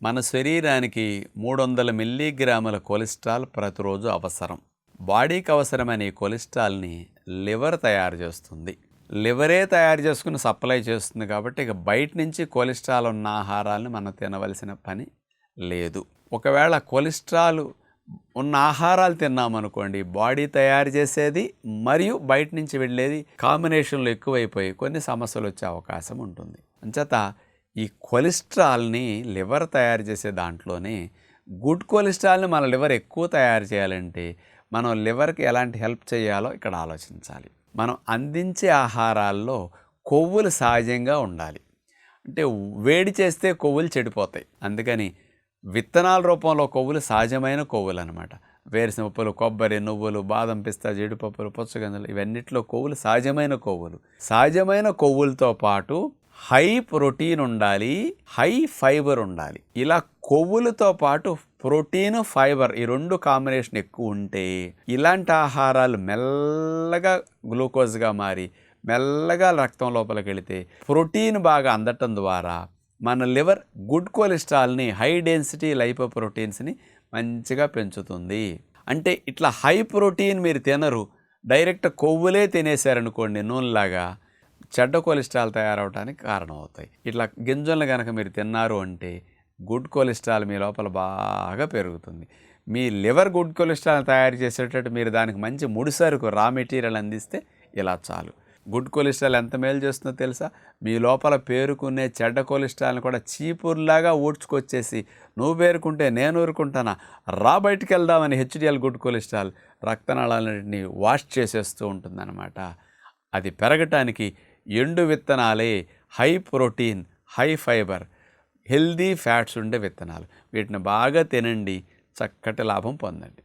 మన శరీరానికి 300 మిల్లీగ్రాముల కొలెస్ట్రాల్ ప్రతిరోజు అవసరం. బాడీకి అవసరమైన ఈ కొలెస్ట్రాల్ని లివర్ తయారు చేస్తుంది. లివరే తయారు చేసుకుని సప్లై చేస్తుంది కాబట్టి ఇక బయట నుంచి కొలెస్ట్రాల్ ఉన్న ఆహారాలను మనం తినవలసిన పని లేదు. ఒకవేళ కొలెస్ట్రాల్ ఉన్న ఆహారాలు తిన్నామనుకోండి, బాడీ తయారు చేసేది మరియు బయట నుంచి వెళ్ళేది కాంబినేషన్లో ఎక్కువైపోయి కొన్ని సమస్యలు వచ్చే అవకాశం ఉంటుంది. అంచేత ఈ కొలెస్ట్రాల్ని లివర్ తయారు చేసే దాంట్లోనే గుడ్ కొలెస్ట్రాల్ని మన లివర్ ఎక్కువ తయారు చేయాలంటే మనం లివర్కి ఎలాంటి హెల్ప్ చేయాలో ఇక్కడ ఆలోచించాలి. మనం అందించే ఆహారాల్లో కొవ్వులు సహజంగా ఉండాలి. అంటే వేడి చేస్తే కొవ్వులు చెడిపోతాయి. అందుకని విత్తనాల రూపంలో కొవ్వులు సహజమైన కొవ్వులు అనమాట. వేరుశనగపప్పులు, కొబ్బరి, నువ్వులు, బాదం, పిస్తా, జీడిపప్పులు, పుచ్చగింజలు ఇవన్నిట్లో కొవ్వులు సహజమైన కొవ్వులు. సహజమైన కొవ్వులతో పాటు హై ప్రోటీన్ ఉండాలి, హై ఫైబర్ ఉండాలి. ఇలా కొవ్వులతో పాటు ప్రోటీన్, ఫైబర్ ఈ రెండు కాంబినేషన్ ఎక్కువ ఉంటే ఇలాంటి ఆహారాలు మెల్లగా గ్లూకోజ్గా మారి మెల్లగా రక్తం లోపలికి వెళితే ప్రోటీన్ బాగా అందటం ద్వారా మన లివర్ గుడ్ కొలెస్ట్రాల్ని, హై డెన్సిటీ లైపోప్రోటీన్స్ని మంచిగా పెంచుతుంది. అంటే ఇట్లా హై ప్రోటీన్ మీరు తినరు, డైరెక్ట్ కొవ్వులే తినేశారనుకోండి నూనెలాగా, చెడ్డ కొలెస్ట్రాల్ తయారవడానికి కారణం అవుతాయి. ఇట్లా గింజలను కనుక మీరు తిన్నారు అంటే గుడ్ కొలెస్ట్రాల్ మీ లోపల బాగా పెరుగుతుంది. మీ లివర్ గుడ్ కొలెస్ట్రాల్ తయారు చేసేటట్టు మీరు దానికి మంచి ముడిసరుకు రా మెటీరియల్ అందిస్తే ఇలా చాలు. గుడ్ కొలెస్ట్రాల్ ఎంత మేలు చేస్తుందో తెలుసా? మీ లోపల పేరుకునే చెడ్డ కొలెస్ట్రాల్ని కూడా చీపుర్లాగా ఊడ్చుకొచ్చేసి నువ్వు పేరుకుంటే నేను ఊరుకుంటానా, రా బయటికి వెళ్దామని హెచ్డిఎల్ గుడ్ కొలెస్ట్రాల్ రక్తనాళాలన్నింటినీ వాష్ చేసేస్తూ ఉంటుందన్నమాట. అది పెరగటానికి ఎండు విత్తనాలే high protein, high fibre, healthy fats ఉండే విత్తనాలు. వీటిని బాగా తినండి, చక్కటి లాభం పొందండి.